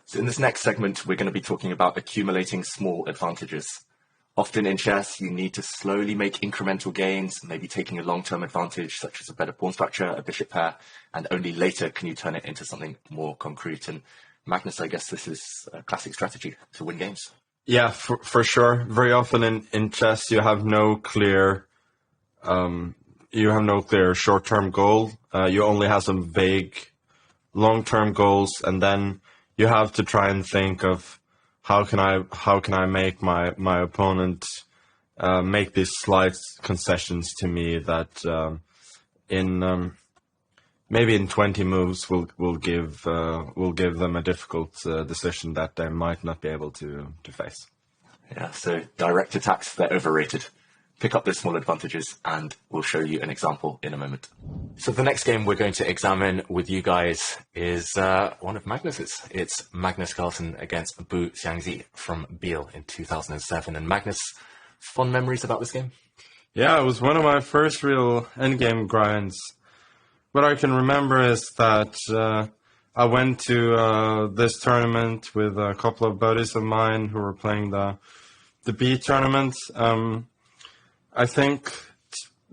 So in this next segment, we're going to be talking about accumulating small advantages. Often in chess, you need to slowly make incremental gains, maybe taking a long-term advantage, such as a better pawn structure, a bishop pair, and only later can you turn it into something more concrete. And Magnus, I guess this is a classic strategy to win games. Yeah, for sure. Very often in chess, you have no clear short-term goal. You only have some vague long-term goals, and then you have to try and think of how can I make my opponent make these slight concessions to me that maybe in 20 moves will give them a difficult decision that they might not be able to face. Yeah, so direct attacks, they're overrated. Pick up those small advantages, and we'll show you an example in a moment. So the next game we're going to examine with you guys is one of Magnus's. It's Magnus Carlsen against Bu Xiangzi from Biel in 2007. And Magnus, fond memories about this game? Yeah, it was one of my first real endgame grinds. What I can remember is that I went to this tournament with a couple of buddies of mine who were playing the B tournament. I think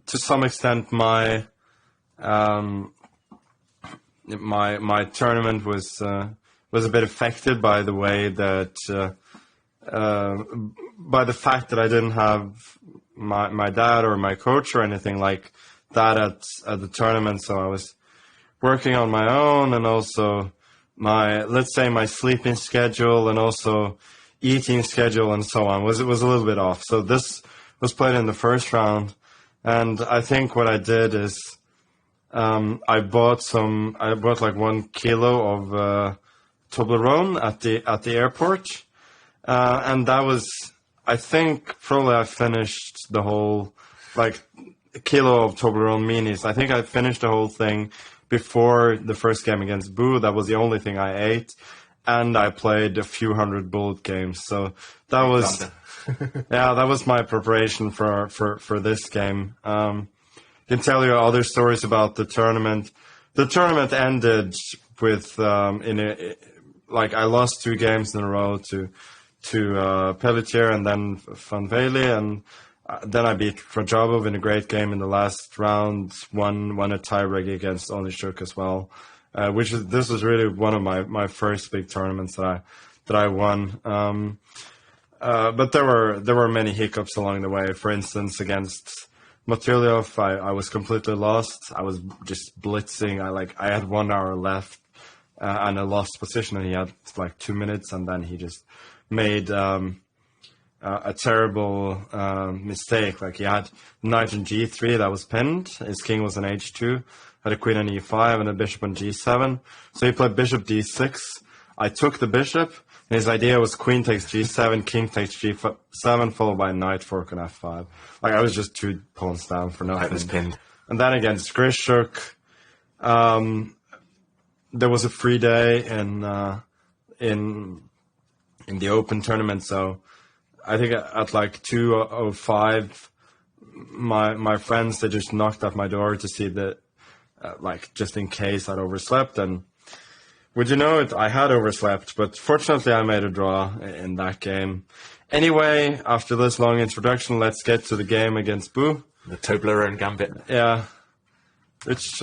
to some extent my tournament was a bit affected by the way that by the fact that I didn't have my dad or my coach or anything like that at the tournament, so I was working on my own, and also my sleeping schedule and also eating schedule and so on was a little bit off. So this was played in the first round, and I think what I did is I bought like 1 kilo of Toblerone at the airport, and that was, I think probably I finished the whole a kilo of Toblerone minis. I think I finished the whole thing before the first game against Bu. That was the only thing I ate, and I played a few hundred bullet games. So that was that was my preparation for this game. I can tell you other stories about the tournament. The tournament ended with I lost 2 games in a row to Pelletier and then Van Vele, and then I beat Rajabov in a great game in the last round. Won a tiebreak against Onishuk as well, this was really one of my first big tournaments that I won. But there were many hiccups along the way. For instance, against Motylyov, I was completely lost. I was just blitzing. I had 1 hour left and a lost position, and he had 2 minutes, and then he just made a terrible mistake. He had knight on g3 that was pinned. His king was on h2, had a queen on e5 and a bishop on g7. So he played bishop d6. I took the bishop, and his idea was queen takes g7, king takes g7, followed by knight fork on f5. I was just 2 pawns down for nothing. I was pinned. And then against Grishuk, there was a free day in the open tournament, so I think at 2:05, my friends, they just knocked at my door to see that, just in case I'd overslept. And would you know it, I had overslept, but fortunately I made a draw in that game. Anyway, after this long introduction, let's get to the game against Bu. The Toblerone Gambit. Yeah, which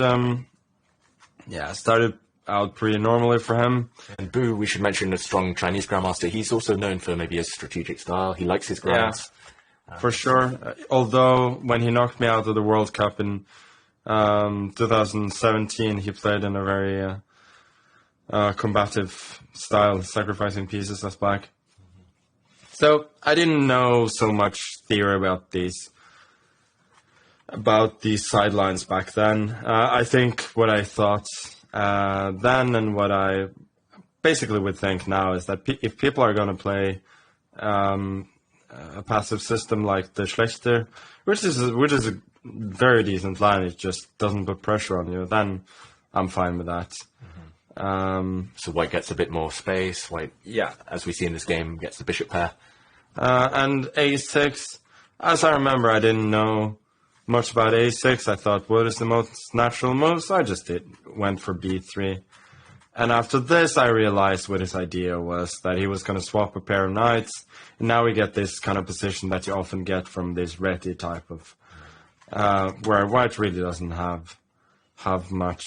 started out pretty normally for him. And Bu, we should mention, a strong Chinese grandmaster. He's also known for maybe his strategic style. He likes his grinds. Yeah, for sure. Although when he knocked me out of the World Cup in 2017, he played in a very combative style, sacrificing pieces as black. So I didn't know so much theory about these sidelines back then. I think what I thought then, and what I basically would think now, is that if people are going to play a passive system like the Schlechter, which is a very decent line, it just doesn't put pressure on you, then I'm fine with that. So white gets a bit more space. White, as we see in this game, gets the bishop pair. And a6, as I remember, I didn't know much about a6. I thought, what is the most natural move? So I just went for b3. And after this, I realized what his idea was, that he was going to swap a pair of knights. And now we get this kind of position that you often get from this reti type of, where white really doesn't have much.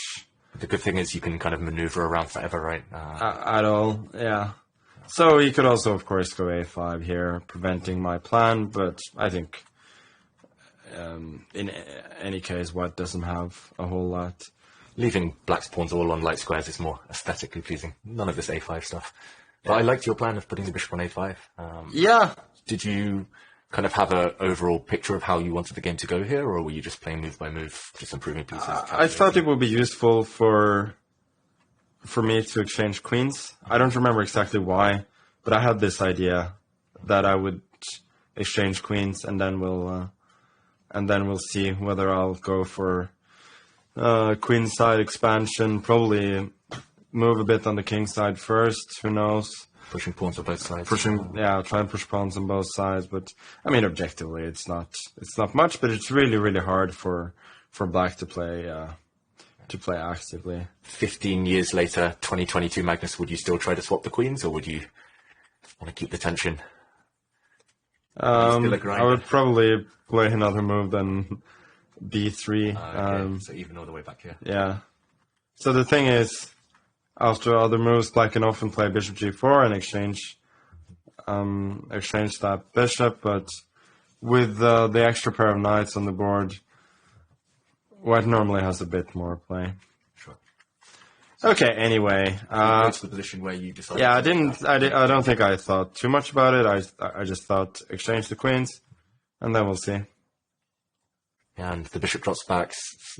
The good thing is you can kind of maneuver around forever, right? At all, yeah. So he could also, of course, go a5 here, preventing my plan. But I think, in any case, white doesn't have a whole lot. Leaving black's pawns all on light squares is more aesthetically pleasing. None of this a5 stuff. But I liked your plan of putting the bishop on a5. Yeah. Did you kind of have an overall picture of how you wanted the game to go here, or were you just playing move by move, just improving pieces? I thought it would be useful for me to exchange queens. I don't remember exactly why, but I had this idea that I would exchange queens, and then we'll see whether I'll go for queen side expansion. Probably move a bit on the king side first. Who knows? Pushing pawns on both sides. Try and push pawns on both sides. But I mean, objectively, it's not much. But it's really, really hard for black to play actively. 15 years later, 2022, Magnus, would you still try to swap the queens, or would you want to keep the tension? I would probably play another move than b3. Okay. So even all the way back here. Yeah. So the thing is, after other moves, black can often play bishop g4 and exchange that bishop, but with the extra pair of knights on the board, white normally has a bit more play. Sure. Okay. Anyway, that's the position where you decided. Yeah, I don't think I thought too much about it. I just thought exchange the queens, and then we'll see. And the bishop drops back.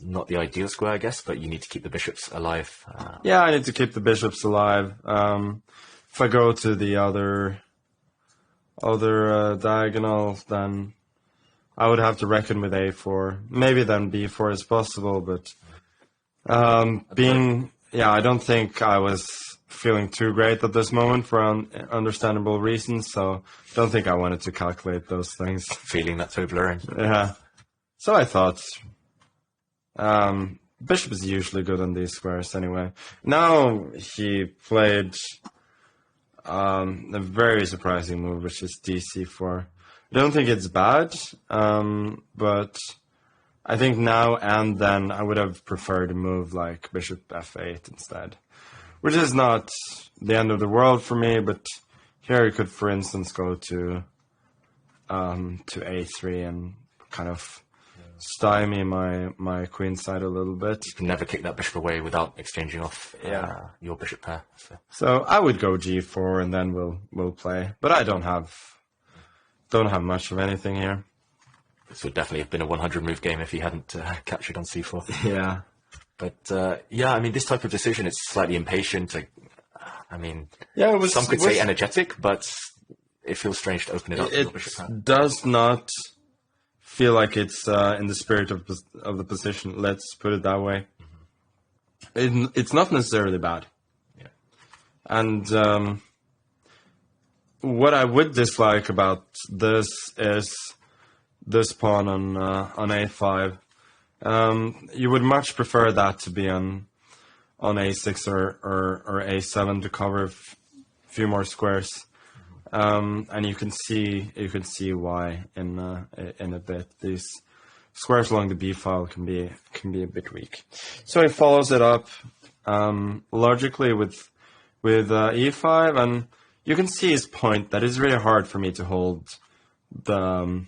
Not the ideal square, I guess, but you need to keep the bishops alive. Yeah, I need to keep the bishops alive. If I go to the other diagonal, then I would have to reckon with a4. Maybe then b4 is possible, but I don't think I was feeling too great at this moment for understandable reasons, so I don't think I wanted to calculate those things. Feeling that Toblerone. Yeah. So I thought, bishop is usually good on these squares anyway. Now he played a very surprising move, which is dc4. I don't think it's bad, but I think now and then I would have preferred a move like bishop f8 instead, which is not the end of the world for me. But here you could, for instance, go to a3 and kind of stymie my queen side a little bit. You can never kick that bishop away without exchanging off your bishop pair. So I would go g4 and then we'll play. But I don't have much of anything here. This would definitely have been a 100 move game if he hadn't captured on c4. Yeah. But I mean, this type of decision is slightly impatient. Some could say energetic, but it feels strange to open it up. It does not feel like it's in the spirit of the position. Let's put it that way. Mm-hmm. It's not necessarily bad. Yeah. And what I would dislike about this is this pawn on a5. You would much prefer that to be on a6 or a7 to cover a few more squares. And you can see why in a bit. These squares along the b file can be a bit weak. So he follows it up logically with e5, and you can see his point that it's really hard for me to hold the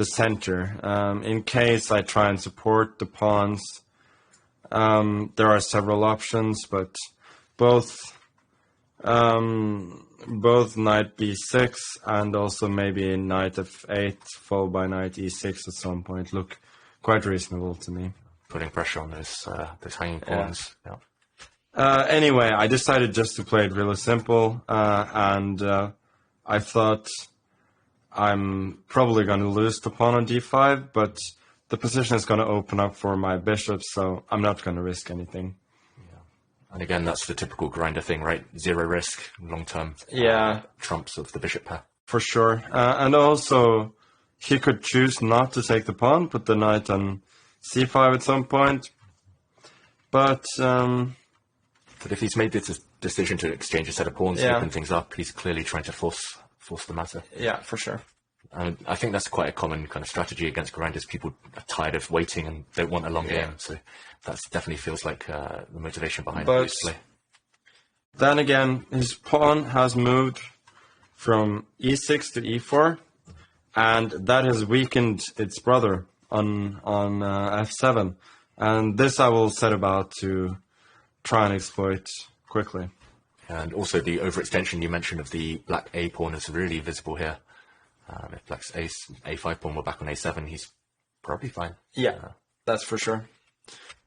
center. In case I try and support the pawns, there are several options, but both knight b6 and also maybe knight f8 followed by knight e6 at some point look quite reasonable to me. Putting pressure on those hanging pawns. Yeah. Anyway, I decided just to play it really simple, and I thought I'm probably going to lose the pawn on d5, but the position is going to open up for my bishop, so I'm not going to risk anything. And again, that's the typical grinder thing, right? Zero risk, long-term trumps of the bishop pair. For sure. And also, he could choose not to take the pawn, put the knight on c5 at some point. But But if he's made this decision to exchange a set of pawns, open things up, he's clearly trying to force the matter. Yeah, for sure. And I think that's quite a common kind of strategy against grinders. People are tired of waiting and don't want a long game, so that definitely feels like the motivation behind the play. Then again, his pawn has moved from e6 to e4, and that has weakened its brother on f7. And this I will set about to try and exploit quickly. And also the overextension you mentioned of the black a pawn is really visible here. If black's a5 pawn were back on a7, he's probably fine. Yeah, that's for sure.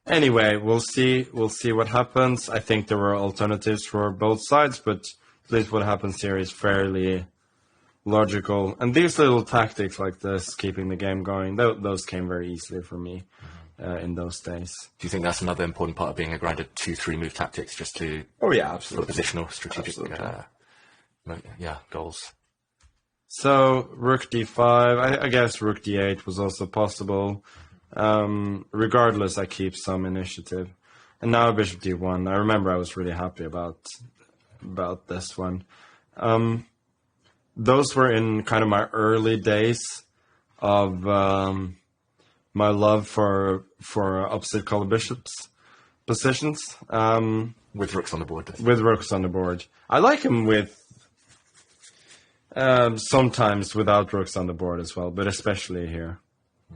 Anyway, we'll see what happens. I think there were alternatives for both sides, but at least what happens here is fairly logical. And these little tactics like this, keeping the game going, those came very easily for me in those days. Do you think that's another important part of being a grinder, 2-3 move tactics, just to absolutely. For positional, strategic goals? So rook d5, I guess rook d8 was also possible. Regardless, I keep some initiative. And now bishop d1. I remember I was really happy about this one. Those were in kind of my early days of my love for opposite color bishops positions. With rooks on the board. With rooks on the board. I like him with sometimes without rooks on the board as well, but especially here.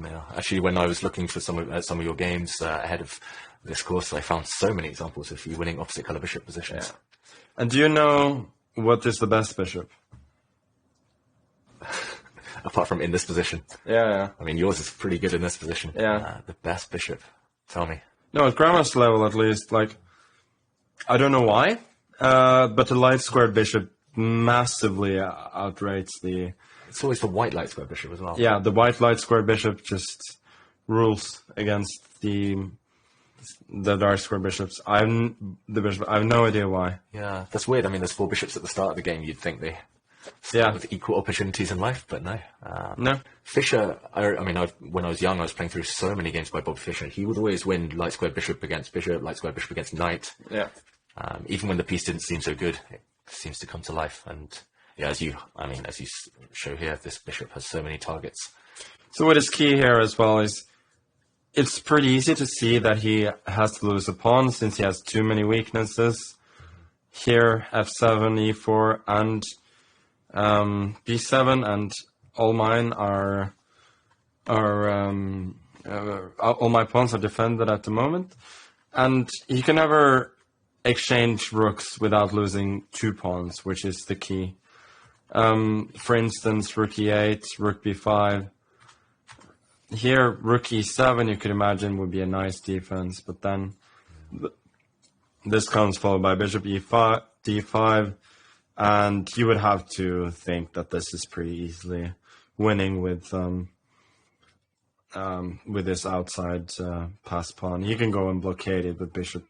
Yeah, actually, when I was looking for some of your games ahead of this course, I found so many examples of you winning opposite color bishop positions. Yeah. And do you know what is the best bishop? Apart from in this position. Yeah. I mean, yours is pretty good in this position. Yeah. The best bishop. Tell me. No, at grandmaster level at least. Like, I don't know why, but the light squared bishop massively outrates the. It's always the white light square bishop as well. Yeah, the white light square bishop just rules against the dark square bishops. I have no idea why. Yeah, that's weird. I mean, there's 4 bishops at the start of the game. You'd think they with equal opportunities in life, but no. No. Fischer, when I was young, I was playing through so many games by Bob Fischer. He would always win light square bishop against bishop, light square bishop against knight. Yeah. Even when the piece didn't seem so good, it seems to come to life. And yeah, as you show here, this bishop has so many targets. So what is key here as well is it's pretty easy to see that he has to lose a pawn since he has too many weaknesses. Here, f7, e4, and b7, and all mine are all my pawns are defended at the moment, and he can never exchange rooks without losing 2 pawns, which is the key. For instance, rook e8, rook b5. Here, rook e7, you could imagine, would be a nice defense, but then this comes followed by bishop e5, d5, and you would have to think that this is pretty easily winning with this outside pass pawn. You can go and blockade it with bishop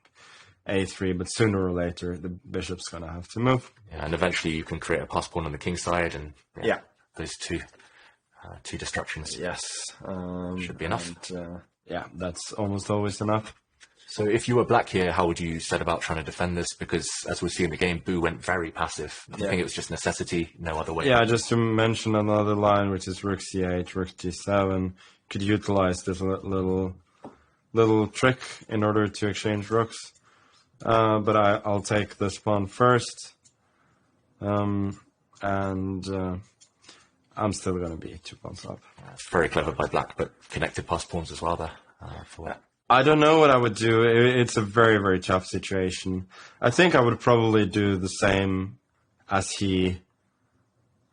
a3, but sooner or later the bishop's going to have to move. Yeah, and eventually you can create a pass pawn on the king side, and those two destructions. Yes, should be enough. And, that's almost always enough. So if you were black here, how would you set about trying to defend this? Because as we see in the game, Boo went very passive. Do you think it was just necessity, no other way? Yeah, just to mention another line, which is rook c8, rook g7, could utilize this little trick in order to exchange rooks. But I'll take this pawn first, and I'm still going to be 2 pawns up. It's very clever by black, but connected pass pawns as well there. I don't know what I would do. It's a very, very tough situation. I think I would probably do the same as he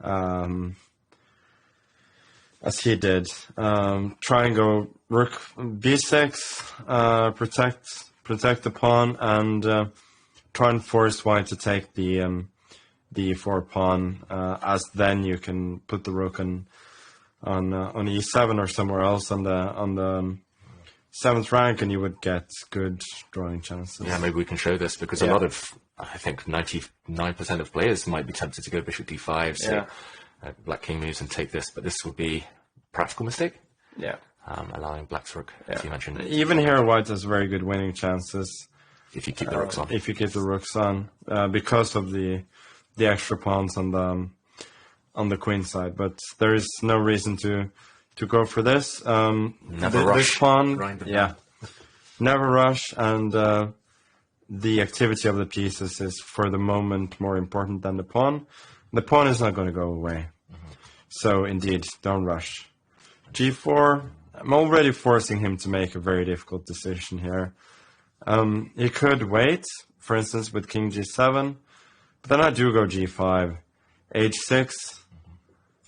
did. Try and go rook b6, protect the pawn, and try and force white to take the e4 pawn, as then you can put the rook on e7 or somewhere else on the 7th rank, and you would get good drawing chances. Yeah, maybe we can show this, because a lot of, I think 99% of players might be tempted to go bishop d5, so black king moves and take this, but this would be a practical mistake. Yeah. Allowing black's rook, as you mentioned. Even here, white has very good winning chances. If you keep the rooks on. If you keep the rooks on, because of the extra pawns on the queen side. But there is no reason to go for this. Never rush. This pawn, Grind yeah, never rush, and the activity of the pieces is for the moment more important than the pawn. The pawn is not going to go away. So indeed, don't rush. G4, I'm already forcing him to make a very difficult decision here. He could wait, for instance, with king G7, but then I do go G5, H6.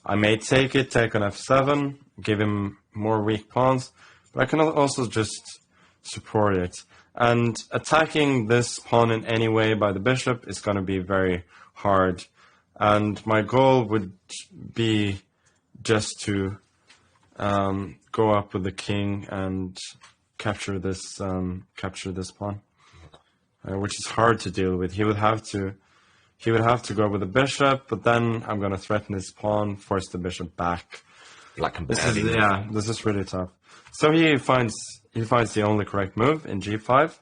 I may take it, take on F7, give him more weak pawns, but I can also just support it. And attacking this pawn in any way by the bishop is going to be very hard. And my goal would be just to go up with the king and capture this pawn, which is hard to deal with. He would have to go with the bishop, but then I'm going to threaten his pawn, force the bishop back. Black can This is really tough. So he finds the only correct move in G5,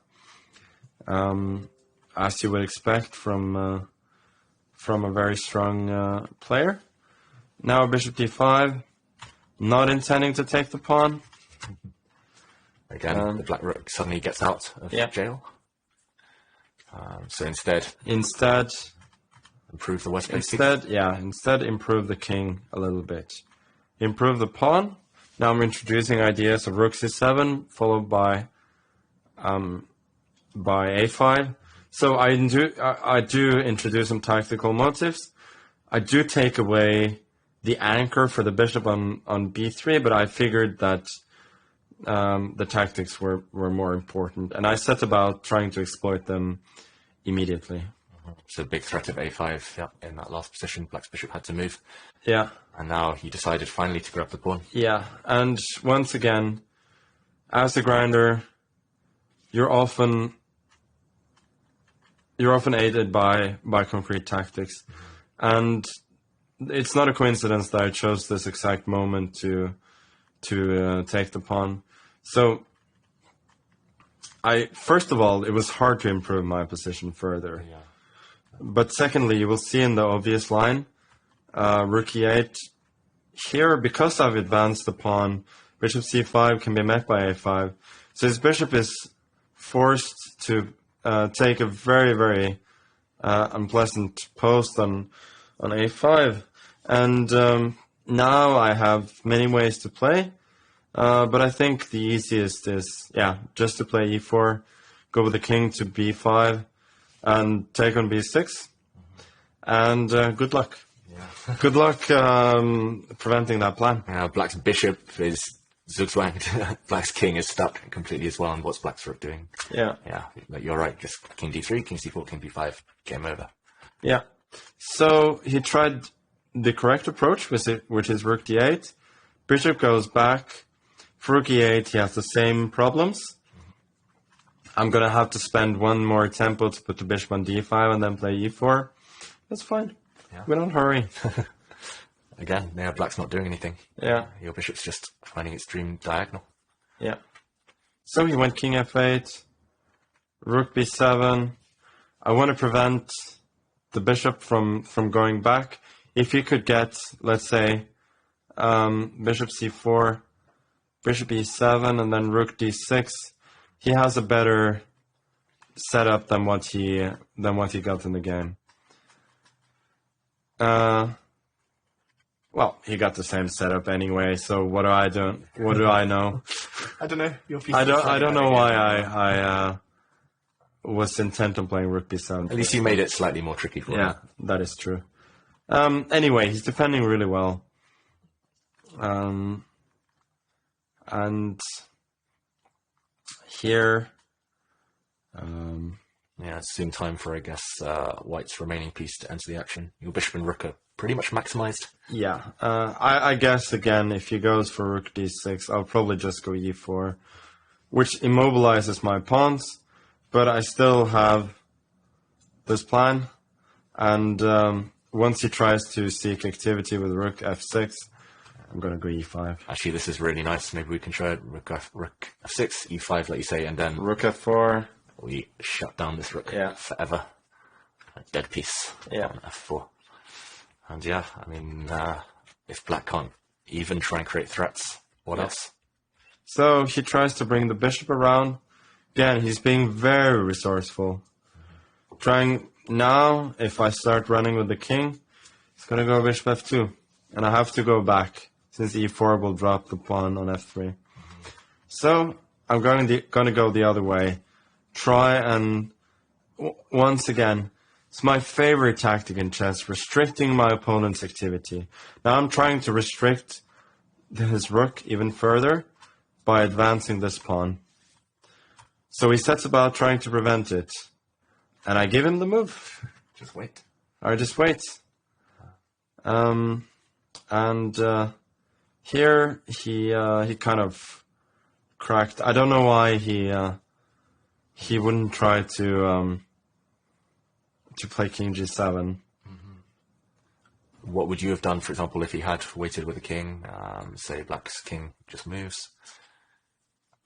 as you would expect from a very strong player. Now bishop D5, not intending to take the pawn. Again, the black rook suddenly gets out of jail. So instead, improve the west face. Instead improve the king a little bit. Improve the pawn. Now I'm introducing ideas of rook c7 followed by a5. So I do introduce some tactical motives. I do take away the anchor for the bishop on b3, but I figured that the tactics were more important, and I set about trying to exploit them immediately. So big threat of a5 in that last position. Black's bishop had to move. Yeah. And now he decided finally to grab the pawn. Yeah, and once again, as a grinder, you're often aided by concrete tactics, and it's not a coincidence that I chose this exact moment to take the pawn. So, first of all, it was hard to improve my position further. Yeah. But secondly, you will see in the obvious line, rook e8. Here, because I've advanced the pawn, bishop c5 can be met by a5. So his bishop is forced to take a very, very unpleasant post on a5. And now I have many ways to play. But I think the easiest is, just to play e4, go with the king to b5, and take on b6. And good luck. Yeah. Good luck preventing that plan. Black's bishop is zugzwanged. Black's king is stuck completely as well. And what's Black's rook doing? Yeah. Yeah, you're right. Just king d3, king c4, king b5. Game over. Yeah. So he tried the correct approach, which is rook d8. Bishop goes back. For rook e8, he has the same problems. I'm going to have to spend one more tempo to put the bishop on d5 and then play e4. That's fine. Yeah. We don't hurry. Again, now Black's not doing anything. Yeah. Your bishop's just finding its dream diagonal. Yeah. So he went king f8, rook b7. I want to prevent the bishop from going back. If he could get, let's say, bishop c4, bishop e7, and then rook d6, he has a better setup than what he got in the game. Well, he got the same setup anyway. So what do I do? What do I know? I don't know. I don't know why I was intent on playing rook b7. At least you made it slightly more tricky for him. Yeah, that is true. Anyway, he's defending really well. And here, it's soon time for, I guess, White's remaining piece to enter the action. Your bishop and rook are pretty much maximized. Yeah, I guess, again, if he goes for rook d6, I'll probably just go e4, which immobilizes my pawns, but I still have this plan, and once he tries to seek activity with rook f6, I'm going to go e5. Actually, this is really nice. Maybe we can try it. Rook f6, e5, like you say, and then rook f4. We shut down this rook Yeah. forever. A dead piece Yeah. on f4. And yeah, I mean, if black can't even try and create threats, what else? So he tries to bring the bishop around. Again, he's being very resourceful. Trying now, if I start running with the king, it's going to go bishop f2. And I have to go back, since e4 will drop the pawn on f3. So I'm going to go the other way. Try and, once again, it's my favorite tactic in chess, restricting my opponent's activity. Now I'm trying to restrict his rook even further by advancing this pawn. So he sets about trying to prevent it. And I give him the move. Just wait. I just wait. Here he kind of cracked. I don't know why he wouldn't try to play king g7. What would you have done, for example, if he had waited with the king? Say black's king just moves.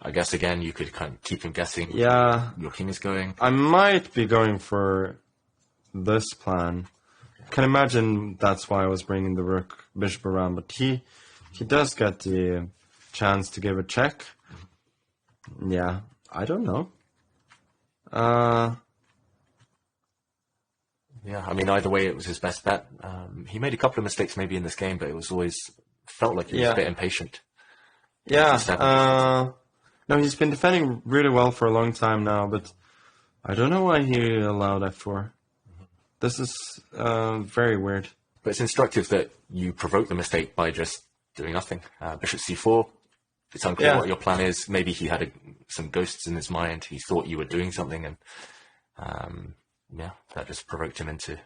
I guess again you could kind of keep him guessing. Yeah, your king is going. I might be going for this plan. Can imagine that's why I was bringing the rook bishop around, but he does get the chance to give a check. Yeah, I don't know. Yeah, I mean, either way, it was his best bet. He made a couple of mistakes maybe in this game, but it was always felt like he was a bit impatient. Yeah, no, he's been defending really well for a long time now, but I don't know why he allowed f4. This is very weird. But it's instructive that you provoke the mistake by just doing nothing. Bishop c4, it's unclear what your plan is. Maybe he had some ghosts in his mind. He thought you were doing something, and that just provoked him into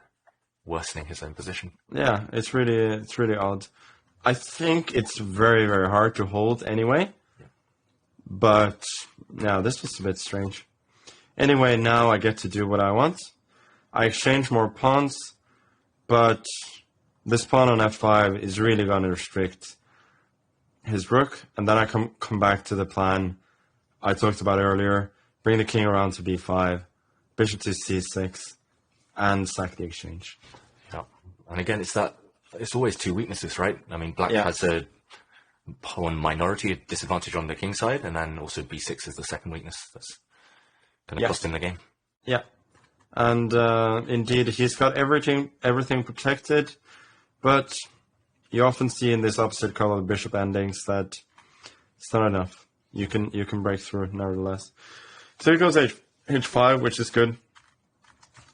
worsening his own position. Yeah, it's really odd. I think it's very, very hard to hold anyway. But yeah, this was a bit strange. Anyway, now I get to do what I want. I exchange more pawns, but this pawn on f5 is really going to restrict his rook, and then I come back to the plan I talked about earlier, bring the king around to b5, bishop to c6, and sack the exchange. Yeah, and again, it's always two weaknesses, right? I mean, black has a pawn minority, a disadvantage on the king side, and then also b6 is the second weakness that's going to cost him the game. Yeah. And indeed, he's got everything protected, but you often see in this opposite color bishop endings that it's not enough. You can break through nevertheless. So he goes h5, which is good.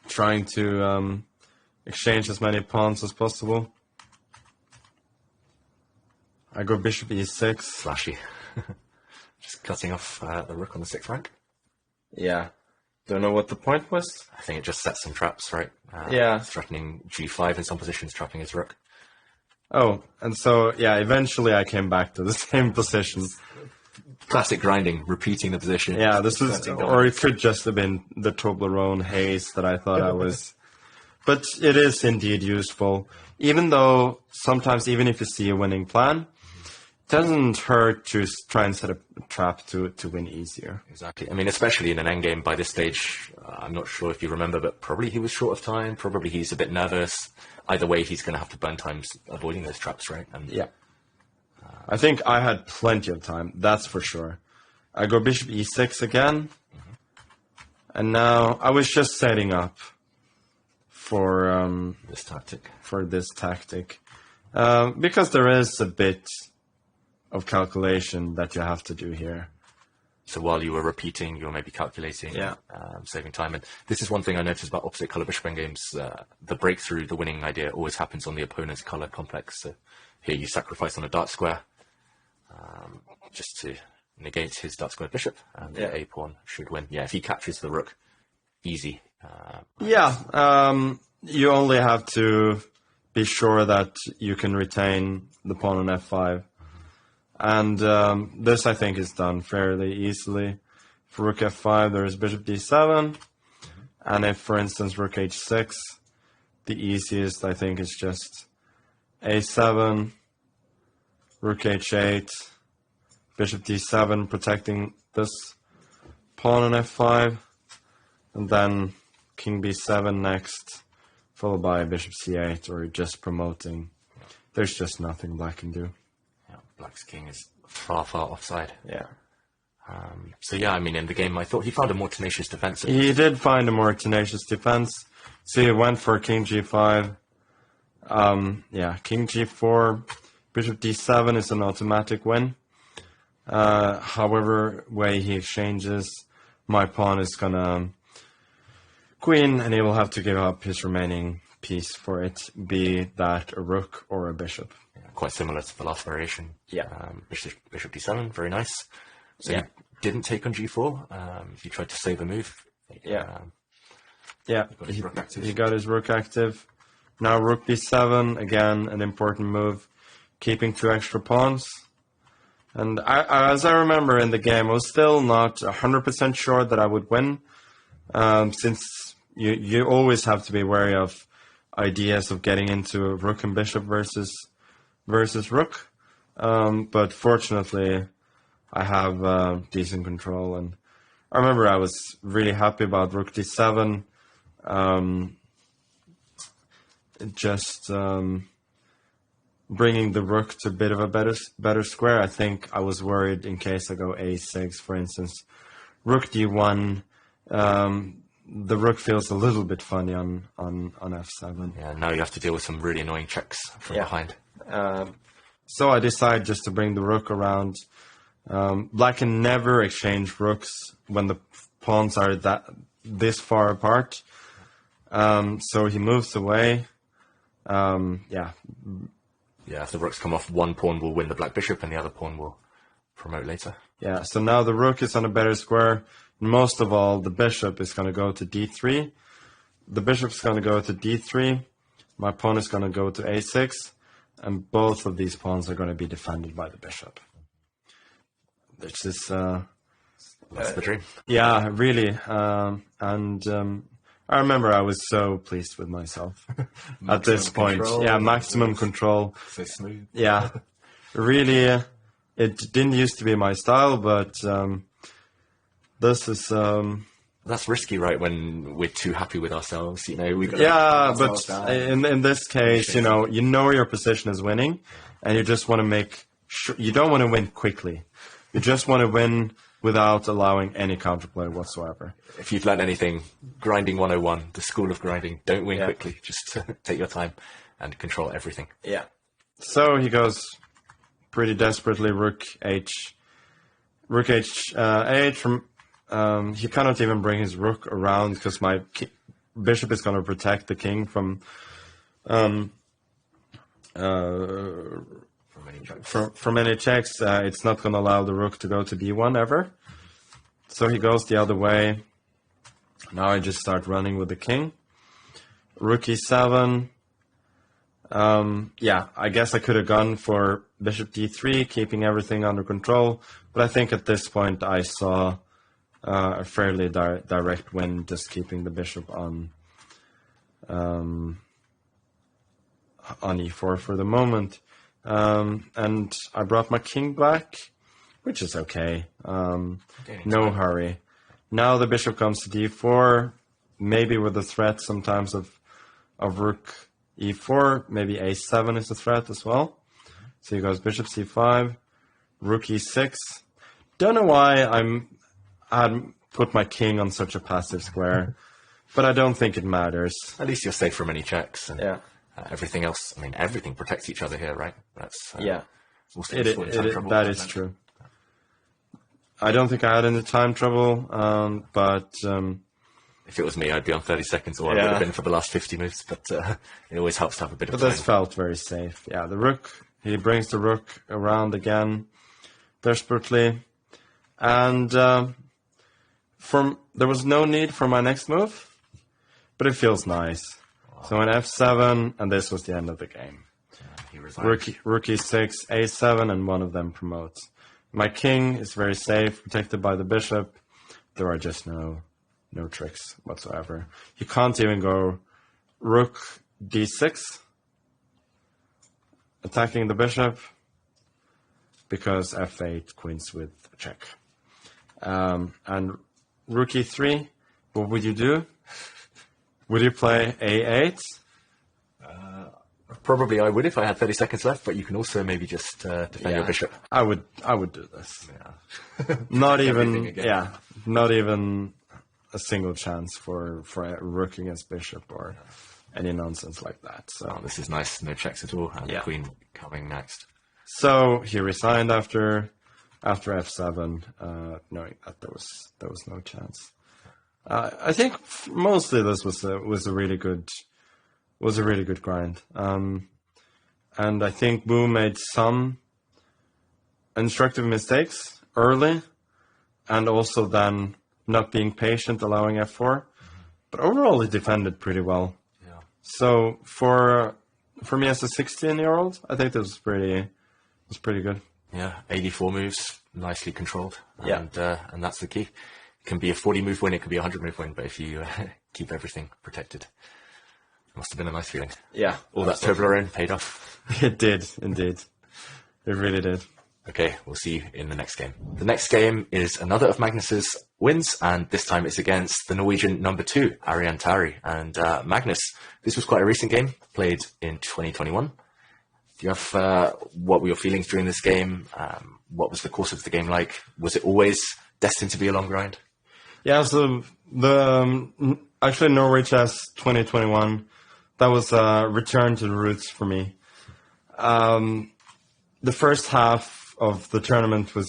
Trying to exchange as many pawns as possible. I go bishop e6. Flashy. Just cutting off the rook on the 6th rank. Yeah. Don't know what the point was. I think it just sets some traps, right? Threatening g5 in some positions, trapping his rook. Oh, and so, eventually I came back to the same position. Classic grinding, repeating the position. Yeah, this was, or it could just have been the Toblerone haze that I thought I was. But it is indeed useful. Even though sometimes, even if you see a winning plan, it doesn't hurt to try and set a trap to win easier. Exactly. I mean, especially in an endgame by this stage, I'm not sure if you remember, but probably he was short of time. Probably he's a bit nervous. Either way, he's going to have to burn time avoiding those traps, right? And yeah. I think I had plenty of time, that's for sure. I go bishop e6 again. And now I was just setting up for this tactic. Because there is a bit of calculation that you have to do here. So while you were repeating, you were maybe calculating, saving time. And this is one thing I noticed about opposite color bishop games. The breakthrough, the winning idea always happens on the opponent's color complex. So here you sacrifice on a dark square just to negate his dark square bishop, and the a pawn should win. Yeah, if he captures the rook, easy. You only have to be sure that you can retain the pawn on f5. And this, I think, is done fairly easily. For rook f5, there is bishop d7. And if, for instance, rook h6, the easiest, I think, is just a7, rook h8, bishop d7, protecting this pawn on f5. and then king b7 next, followed by bishop c8, or just promoting. There's just nothing black can do. Yeah, black's king is far, far offside. Yeah. So yeah, I mean, in the game, I thought he found a more tenacious defense. He did find a more tenacious defense. So he went for king g5. Yeah, king g4, bishop d7 is an automatic win. However way he exchanges, my pawn is gonna queen, and he will have to give up his remaining piece for it, be that a rook or a bishop. Yeah, quite similar to the last variation. Yeah. Bishop d7, very nice. So Yeah. you didn't take on g4. You tried to save a move. Yeah. Yeah, got his rook active. he got his rook active. Now rook b7, again, an important move, keeping 2 extra pawns. And as I remember in the game, I was still not 100% sure that I would win, since you always have to be wary of ideas of getting into a rook and bishop versus rook. But fortunately, I have decent control, and I remember I was really happy about rook d7. Just bringing the rook to a bit of a better square. I think I was worried in case I go a6, for instance. Rook d1, the rook feels a little bit funny on f7. Yeah, now you have to deal with some really annoying checks from behind. So I decided just to bring the rook around. Black can never exchange rooks when the pawns are this far apart. So he moves away. Yeah. Yeah, if the rooks come off, one pawn will win the black bishop and the other pawn will promote later. Yeah, so now the rook is on a better square. Most of all, the bishop is going to go to d3. The bishop's going to go to d3. My pawn is going to go to a6. And both of these pawns are going to be defended by the bishop. Which is... That's the dream. yeah, really. I remember I was so pleased with myself at this point. Control. Yeah, maximum control. So smooth. Yeah, really, it didn't used to be my style, but this is... That's risky, right, when we're too happy with ourselves, you know. We've got yeah, but in this case, you know your position is winning, and you just want to make sure... You don't want to win quickly. You just want to win without allowing any counterplay whatsoever. If you've learned anything, grinding 101, the school of grinding, don't win quickly. Just take your time and control everything. Yeah. So he goes pretty desperately rook h8. He cannot even bring his rook around because my bishop is going to protect the king from from any checks. It's not going to allow the rook to go to b1 ever. So he goes the other way. Now I just start running with the king. Rook e7. Yeah, I guess I could have gone for bishop d3, keeping everything under control. But I think at this point I saw a fairly direct win, just keeping the bishop on e4 for the moment. And I brought my king back, which is okay. No hurry. Now the bishop comes to d4, maybe with the threat sometimes of rook e4. Maybe a7 is a threat as well. So he goes bishop c5, rook e6. Don't know why I had put my king on such a passive square, but I don't think it matters. At least you're safe from any checks. And Yeah. everything else, I mean, everything protects each other here, right? That's Yeah. also That is true. I don't think I had any time trouble, but if it was me, I'd be on 30 seconds, or I would have been for the last 50 moves. But it always helps to have a bit of this time. felt very safe. Yeah, the rook, he brings the rook around again, desperately, and there was no need for my next move, but it feels nice. So on f7, and this was the end of the game. He resigned. Rook e6, a7, and one of them promotes. My king is very safe, protected by the bishop. There are just no tricks whatsoever. You can't even go rook d6, attacking the bishop, because f8 queens with a check. And rook e3, what would you do? Would you play A8? Probably I would if I had 30 seconds left, but you can also maybe just defend your bishop. I would do this. Yeah. Not Everything even, again. not even a single chance for a rook against bishop or any nonsense like that. So Oh, this is nice, no checks at all, and the queen coming next. So he resigned after f7, knowing that there was no chance. I think mostly this was a really good grind. And I think Wu made some instructive mistakes early, and also then not being patient, allowing f4. But overall, he defended pretty well. Yeah. So for me as a 16-year-old, I think this was pretty good. Yeah, 84 moves, nicely controlled. Yeah. And that's the key. It can be a 40 move win, it can be a 100 move win, but if you keep everything protected, it must have been a nice feeling. Yeah. All that Toblerone paid off. It did, indeed. It really did. Okay, we'll see you in the next game. The next game is another of Magnus's wins, and this time it's against the Norwegian number 2, Arian Tari. And Magnus, this was quite a recent game, played in 2021. Do you have, what were your feelings during this game? What was the course of the game like? Was it always destined to be a long grind? Yeah, so actually Norway Chess 2021, that was a return to the roots for me. The first half of the tournament was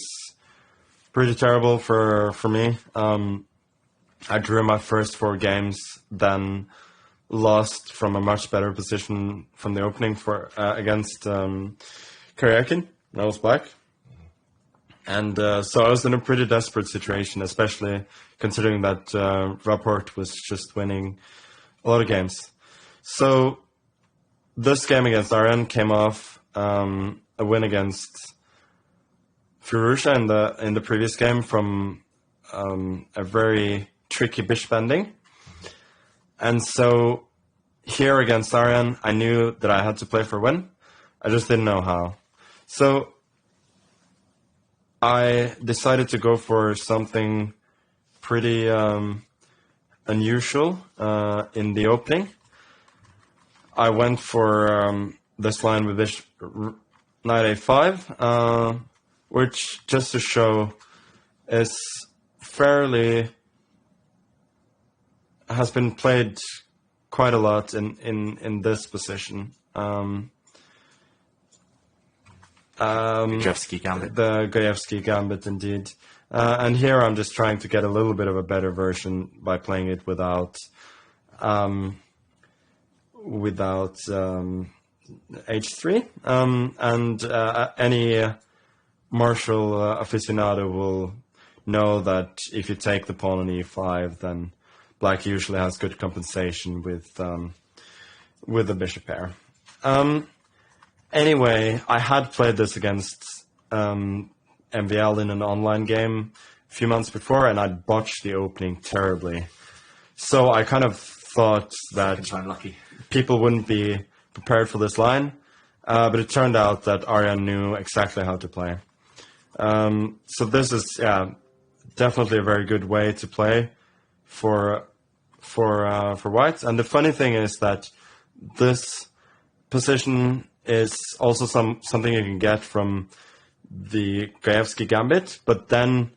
pretty terrible for me. I drew my first 4 games, then lost from a much better position from the opening against Karyakin. That was black. And so I was in a pretty desperate situation, especially considering that Rapport was just winning a lot of games. So this game against Arian came off a win against Furusha in the previous game from a very tricky bishop ending. And so here against Arian, I knew that I had to play for a win. I just didn't know how. So I decided to go for something pretty unusual in the opening. I went for this line with bishop knight a5, which, just to show, is has been played quite a lot in this position. Gajewski Gambit. The Gajewski Gambit, indeed. And here I'm just trying to get a little bit of a better version by playing it without h3. And any martial aficionado will know that if you take the pawn on e5, then black usually has good compensation with the bishop pair. Anyway, I had played this against MVL in an online game a few months before, and I'd botched the opening terribly. So I kind of thought that people wouldn't be prepared for this line, but it turned out that Arian knew exactly how to play. So this is definitely a very good way to play for white. And the funny thing is that this position is also something you can get from the Gajewski Gambit, but then,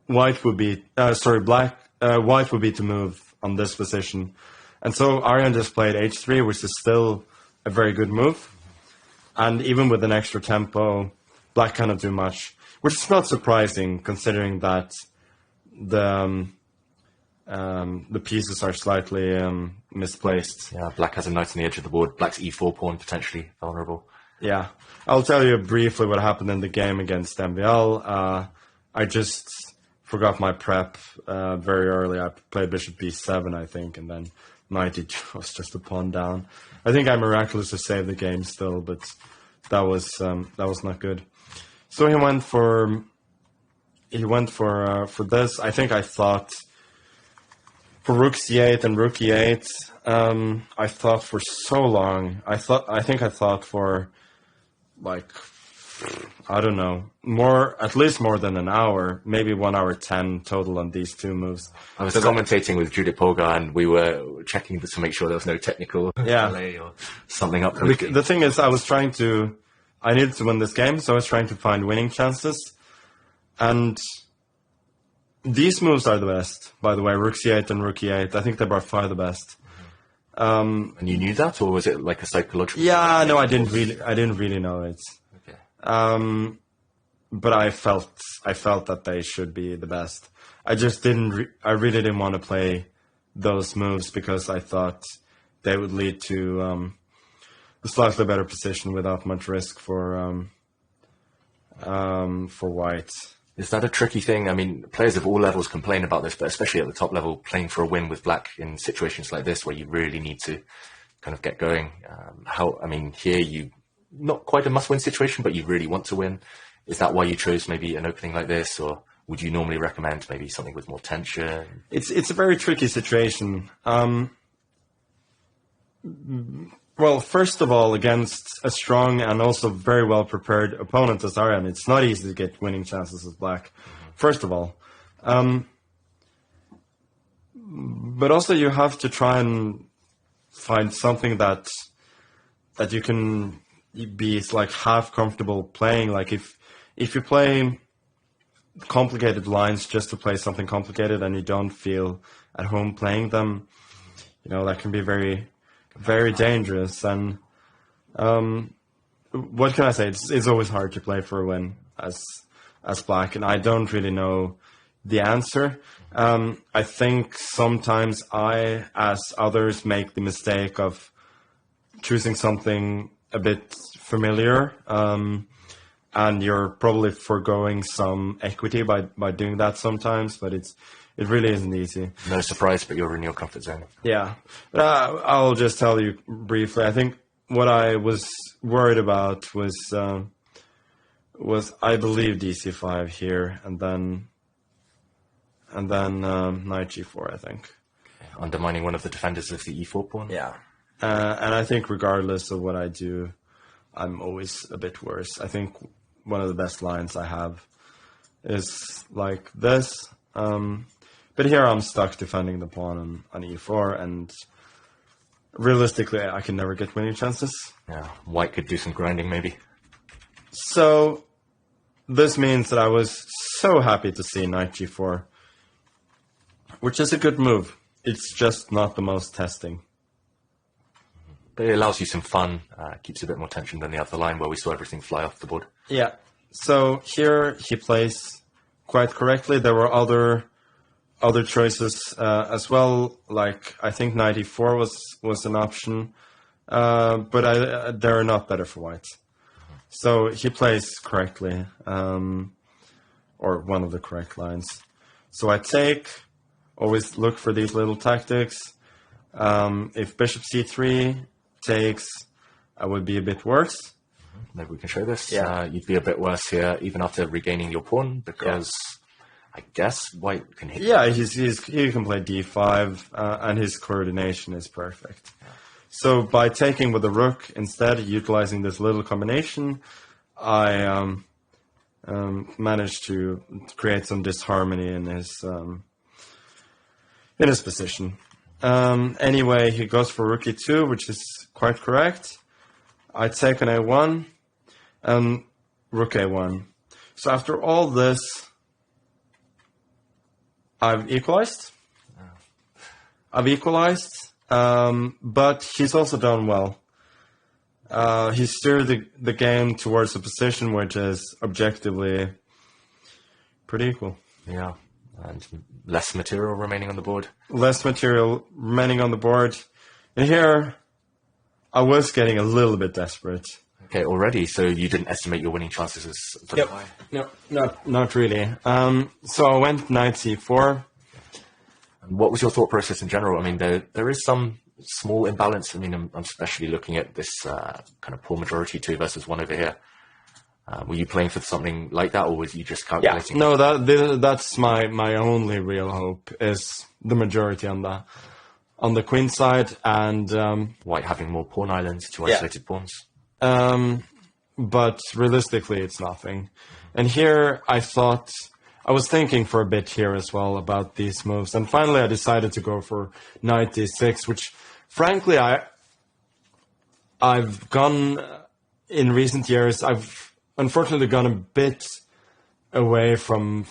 white would be to move on this position. And so Arian just played h3, which is still a very good move. And even with an extra tempo, black cannot do much, which is not surprising considering that the pieces are slightly misplaced. Yeah, black has a knight on the edge of the board. Black's e4 pawn potentially vulnerable. Yeah, I'll tell you briefly what happened in the game against MVL. I just forgot my prep very early. I played bishop b7, I think, and then knight e2 was just a pawn down. I think I miraculously saved the game still, but that was not good. So he went for this. I think I thought for rook c8 and rook e8. I thought for so long. I think I thought for like I don't know, at least more than an hour, maybe 1 hour 10 total on these two moves. I was commentating with Judith Polgar, and we were checking to make sure there was no technical delay or something up. The thing is, I needed to win this game, so I was trying to find winning chances. And these moves are the best, by the way, Rook C8 and Rook E8. I think they're by far the best. And you knew that, or was it like a psychological? Yeah, no, I didn't really know it. Okay. But I felt that they should be the best. I just I really didn't want to play those moves because I thought they would lead to a slightly better position without much risk for white. Is that a tricky thing? I mean, players of all levels complain about this, but especially at the top level, playing for a win with black in situations like this where you really need to kind of get going. Here you not quite a must-win situation, but you really want to win. Is that why you chose maybe an opening like this, or would you normally recommend maybe something with more tension? It's a very tricky situation. Well, first of all, against a strong and also very well-prepared opponent as Aryan, it's not easy to get winning chances as black, first of all. But also you have to try and find something that you can be like half comfortable playing. Like if you play complicated lines just to play something complicated and you don't feel at home playing them, that can be very, very dangerous. And what can I say? It's always hard to play for a win as black, and I don't really know the answer. I think sometimes I, as others, make the mistake of choosing something a bit familiar, and you're probably foregoing some equity by doing that sometimes, but it really isn't easy. No surprise, but you're in your comfort zone. Yeah. I'll just tell you briefly. I think what I was worried about was I believe DC5 here, and then knight G4, I think. Okay. Undermining one of the defenders of the E4 pawn? Yeah. And I think regardless of what I do, I'm always a bit worse. I think one of the best lines I have is like this. But here I'm stuck defending the pawn on E4, and realistically, I can never get winning chances. Yeah, white could do some grinding, maybe. So this means that I was so happy to see knight G4, which is a good move. It's just not the most testing. But it allows you some fun, keeps a bit more tension than the other line where we saw everything fly off the board. Yeah. So here he plays quite correctly. There were other choices as well. Like I think knight E4 was an option, but they're not better for white. So he plays correctly, or one of the correct lines. So I take. Always look for these little tactics. If bishop C3 takes, I would be a bit worse. Maybe we can show this. Yeah. You'd be a bit worse here, even after regaining your pawn, because I guess white can hit. Yeah, he can play D5, and his coordination is perfect. Yeah. So by taking with the rook instead, utilizing this little combination, I managed to create some disharmony in his position. Anyway, he goes for rook E2, which is quite correct. I take on A1 and rook A1. So after all this, I've equalized. But he's also done well. He steered the game towards a position which is objectively pretty equal. Yeah. And less material remaining on the board. Less material remaining on the board. And here, I was getting a little bit desperate. Okay, already. So you didn't estimate your winning chances as very high? No, not really. So I went knight C4. And what was your thought process in general? I mean, there is some small imbalance. I mean, I'm especially looking at this kind of poor majority 2 versus 1 over here. Were you playing for something like that, or was you just calculating? Yeah, no, that's my only real hope is the majority on the queen side, and white having more pawn islands, 2 isolated pawns. but realistically, it's nothing. And here I was thinking for a bit here as well about these moves, and finally I decided to go for knight d6, which frankly I've gone in recent years. I've unfortunately gone a bit away from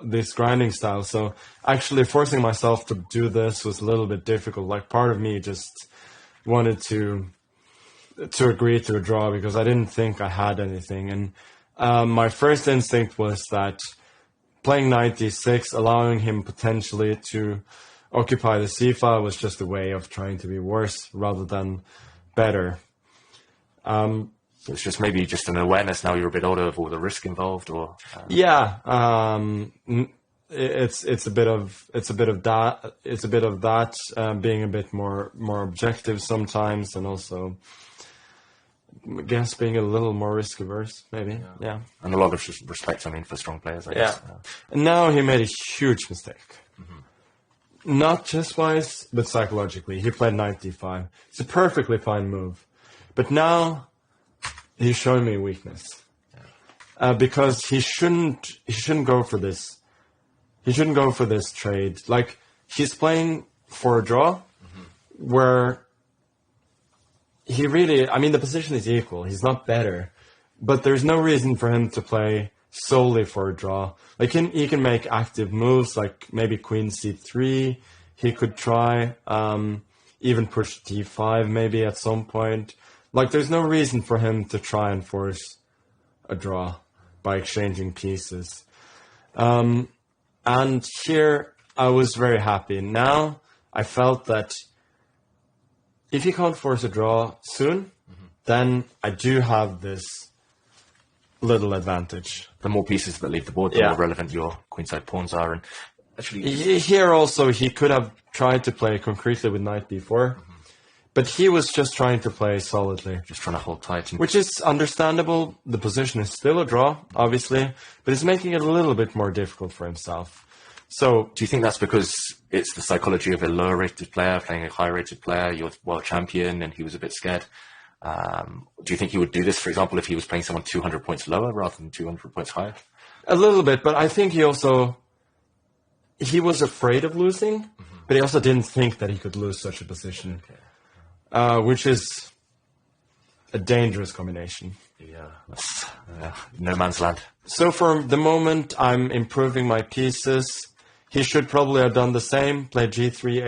this grinding style. So actually forcing myself to do this was a little bit difficult. Like part of me just wanted to agree to a draw because I didn't think I had anything. And my first instinct was that playing knight d6, allowing him potentially to occupy the c file, was just a way of trying to be worse rather than better. So it's just maybe just an awareness now you're a bit older of all the risk involved, or it's a bit of that being a bit more objective sometimes, and also I guess being a little more risk averse, maybe. Yeah. And a lot of respect, I mean, for strong players, I guess. And now he made a huge mistake. Not chess-wise, but psychologically. He played knight d5. It's a perfectly fine move. But now he's showing me weakness. Because he shouldn't go for this. He shouldn't go for this trade. Like, he's playing for a draw where the position is equal. He's not better. But there's no reason for him to play solely for a draw. Like, he can make active moves, like maybe queen c3. He could try, even push d5 maybe at some point. Like, there's no reason for him to try and force a draw by exchanging pieces. And here I was very happy. Now I felt that if he can't force a draw soon, then I do have this little advantage. The more pieces that leave the board, the more relevant your queenside pawns are. And actually, here also he could have tried to play concretely with knight b4, but he was just trying to play solidly, just trying to hold tight, which is understandable. The position is still a draw, obviously, but it's making it a little bit more difficult for himself. So, do you think that's because it's the psychology of a lower-rated player playing a higher-rated player? You're world champion, and he was a bit scared. Do you think he would do this, for example, if he was playing someone 200 points lower rather than 200 points higher? A little bit, but I think he was afraid of losing, but he also didn't think that he could lose such a position, which is a dangerous combination. No man's land. So for the moment, I'm improving my pieces. He should probably have done the same, play g3,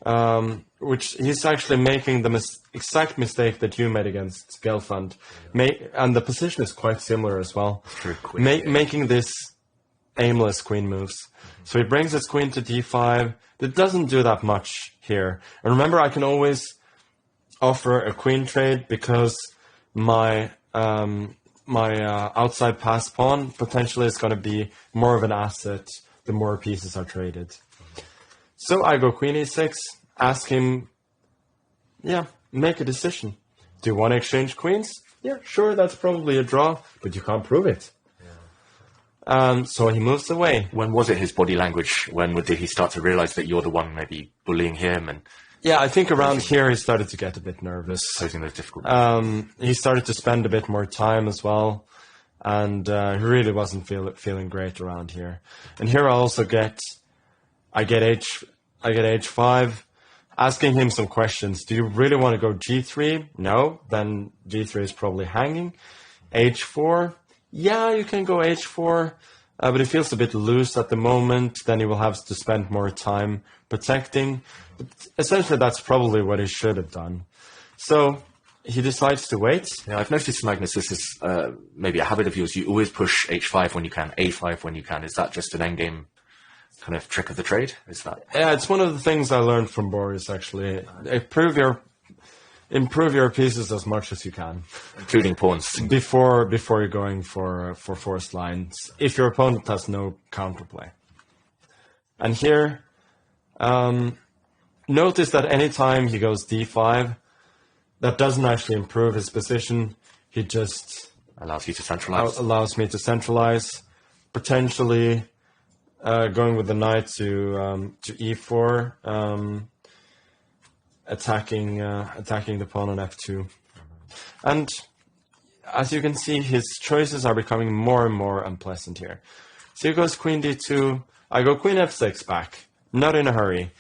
h4, which he's actually making the exact mistake that you made against Gelfand. And the position is quite similar as well. Making this aimless queen moves. So he brings his queen to d5. It doesn't do that much here. And remember, I can always offer a queen trade because my outside pass pawn potentially is going to be more of an asset the more pieces are traded. So I go queen e6, ask him, make a decision. Do you want to exchange queens? Yeah, sure, that's probably a draw, but you can't prove it. So he moves away. When was it his body language? When did he start to realize that you're the one maybe bullying him? And I think around here he started to get a bit nervous. Posing those difficult he started to spend a bit more time as well, and he really wasn't feeling great around here. And here I get h5, asking him some questions. Do you really want to go g3? No, then g3 is probably hanging. h4, you can go h4, but it feels a bit loose at the moment. Then he will have to spend more time protecting. But essentially, that's probably what he should have done. So he decides to wait. Yeah, I've noticed, Magnus, this is maybe a habit of yours. You always push h5 when you can, a5 when you can. Is that just an endgame kind of trick of the trade? Is that? Yeah, it's one of the things I learned from Boris, actually. Improve your pieces as much as you can, including pawns, before you're going for forced lines. If your opponent has no counterplay, and here, notice that anytime he goes d5, that doesn't actually improve his position. He just allows you to centralize. Allows me to centralize, potentially going with the knight to e4. attacking the pawn on f2. And as you can see, his choices are becoming more and more unpleasant here. So he goes queen d2. I go queen f6 back, not in a hurry.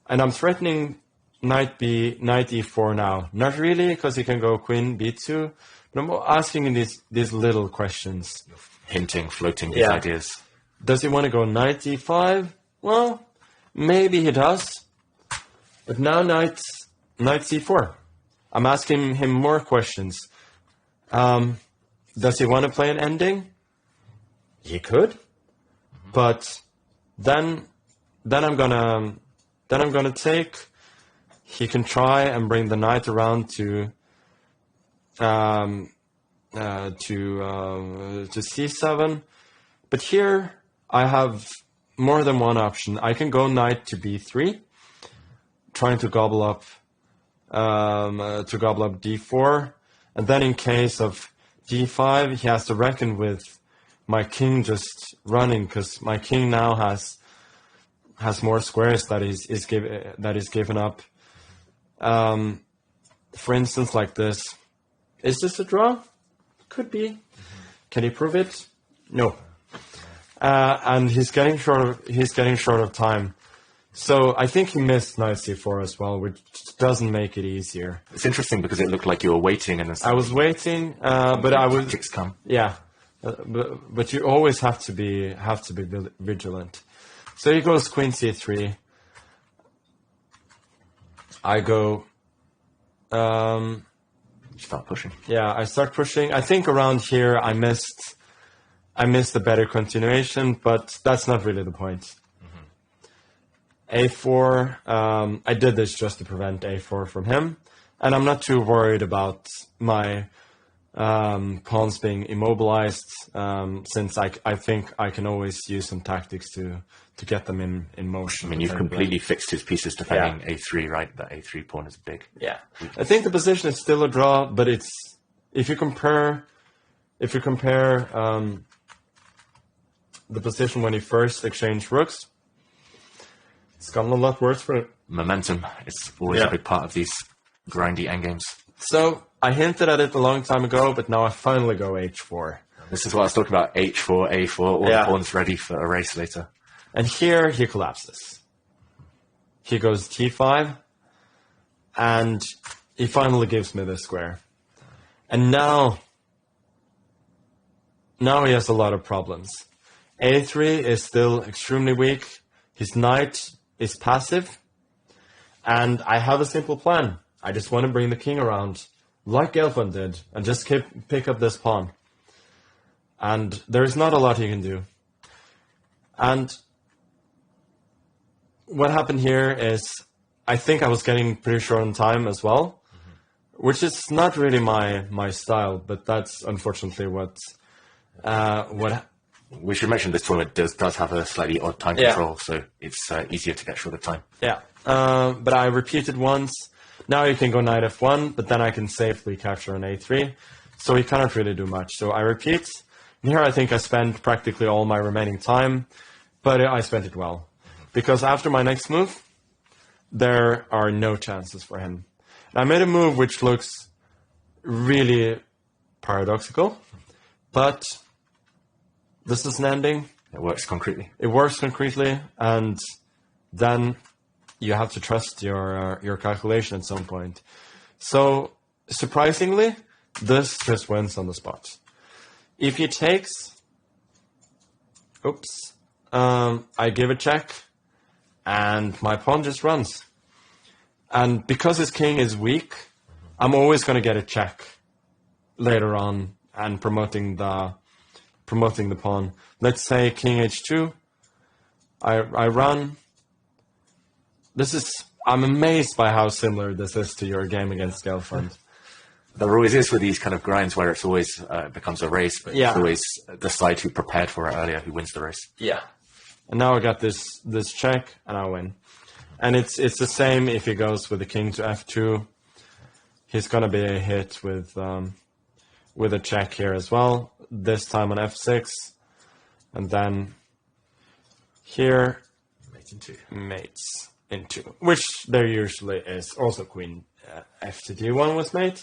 And I'm threatening knight e4 now. Not really, because he can go queen b2. But I'm asking him these little questions. Hinting, floating these ideas. Does he want to go knight e5? Well, maybe he does. But now knight c4. I'm asking him more questions. Does he want to play an ending? He could. But then I'm gonna take. He can try and bring the knight around to c7. But here I have more than one option. I can go knight to b3, trying to gobble up d4, and then in case of d5, he has to reckon with my king just running, because my king now has more squares that is given up. For instance, like this. Is this a draw? Could be. Can he prove it? No. And he's getting short of time. So I think he missed knight c4 as well, which doesn't make it easier. It's interesting because it looked like you were waiting, and I was waiting, but I was. Tactics come. Yeah, but you always have to be vigilant. So he goes queen c3. I go. Start pushing. Yeah, I start pushing. I think around here I missed a better continuation, but that's not really the point. A4, I did this just to prevent A4 from him, and I'm not too worried about my pawns being immobilized, since I think I can always use some tactics to get them in motion. I mean, you've completely fixed his pieces defending A3, right? That A3 pawn is big. Yeah, I think the position is still a draw, but it's if you compare the position when he first exchanged rooks, it's gotten a lot worse for it. Momentum is always a big part of these grindy endgames. So I hinted at it a long time ago, but now I finally go h4. This is what I was talking about, h4, a4, all the pawns ready for a race later. And here he collapses. He goes t5, and he finally gives me this square. And now he has a lot of problems. a3 is still extremely weak. His knight is passive. And I have a simple plan. I just want to bring the king around, like Gelfand did, and just pick up this pawn. And there's not a lot he can do. And what happened here is, I think I was getting pretty short on time as well, which is not really my style, but that's unfortunately what. We should mention this tournament does have a slightly odd time control, so it's easier to get short of time. Yeah, but I repeated once. Now you can go knight f1, but then I can safely capture on a3, so he cannot really do much. So I repeat. And here I think I spent practically all my remaining time, but I spent it well. Because after my next move, there are no chances for him. And I made a move which looks really paradoxical, but this is an ending. It works concretely. It works concretely, and then you have to trust your calculation at some point. So, surprisingly, this just wins on the spot. If he takes, I give a check, and my pawn just runs. And because his king is weak, I'm always going to get a check later on and promoting the pawn. Let's say king h2. I run. I'm amazed by how similar this is to your game against Gelfand. There always is with these kind of grinds where it's always becomes a race, but it's always the side who prepared for it earlier who wins the race. Yeah. And now I got this check, and I win. And it's the same if he goes with the king to f2. He's gonna be a hit with a check here as well. This time on f6, and then here mates into, which there usually is. Also queen f to d1 was made,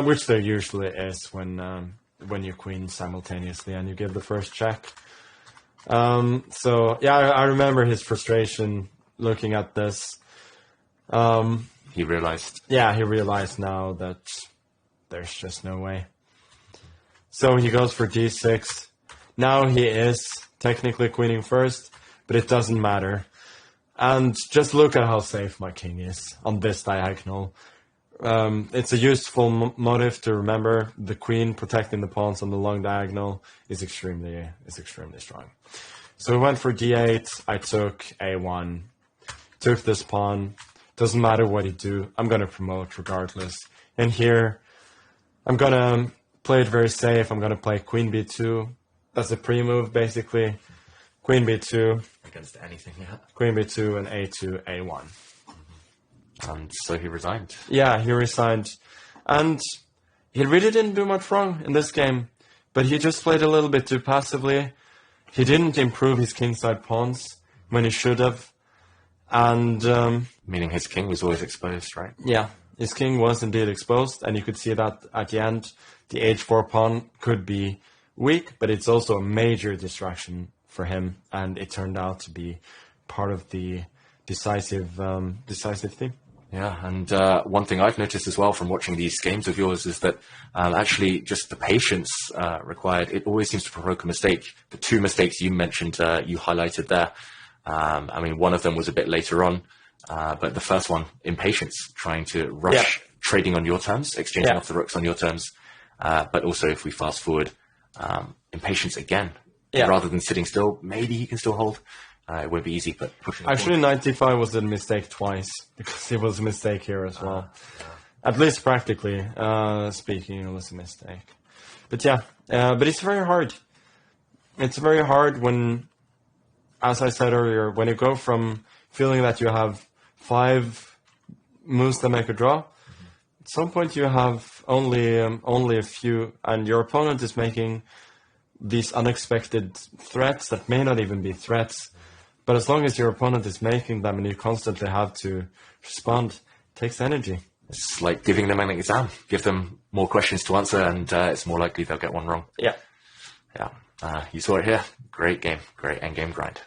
which there usually is when you queen simultaneously and you give the first check. So yeah, I remember his frustration looking at this. He realized. Yeah, he realized now that there's just no way. So he goes for d6. Now he is technically queening first, but it doesn't matter. And just look at how safe my king is on this diagonal. It's a useful motive to remember. The queen protecting the pawns on the long diagonal is extremely strong. So we went for d8. I took a1. Took this pawn. Doesn't matter what he do. I'm going to promote regardless. And here, I'm going to play it very safe. I'm going to play queen b2. That's a pre-move, basically. Queen b2. Against anything, yeah. Queen b2 and a2, a1. And so he resigned. Yeah, he resigned. And he really didn't do much wrong in this game. But he just played a little bit too passively. He didn't improve his kingside pawns when he should have. And meaning his king was always exposed, right? Yeah, his king was indeed exposed, and you could see that at the end. The h4 pawn could be weak, but it's also a major distraction for him, and it turned out to be part of the decisive theme. Yeah, and one thing I've noticed as well from watching these games of yours is that actually just the patience required, it always seems to provoke a mistake. The two mistakes you mentioned, you highlighted there. I mean, one of them was a bit later on, but the first one, impatience, trying to rush trading on your terms, exchanging off the rooks on your terms. But also, if we fast forward, impatience again, rather than sitting still, maybe he can still hold. It won't be easy, but pushing. Actually, 95 was a mistake twice, because it was a mistake here as well. At least practically speaking, it was a mistake. But yeah, but it's very hard. It's very hard when, as I said earlier, when you go from feeling that you have 5 moves that make a draw, at some point you have only a few, and your opponent is making these unexpected threats that may not even be threats. But as long as your opponent is making them and you constantly have to respond, it takes energy. It's like giving them an exam. Give them more questions to answer, and it's more likely they'll get one wrong. Yeah. Yeah. You saw it here. Great game. Great endgame grind.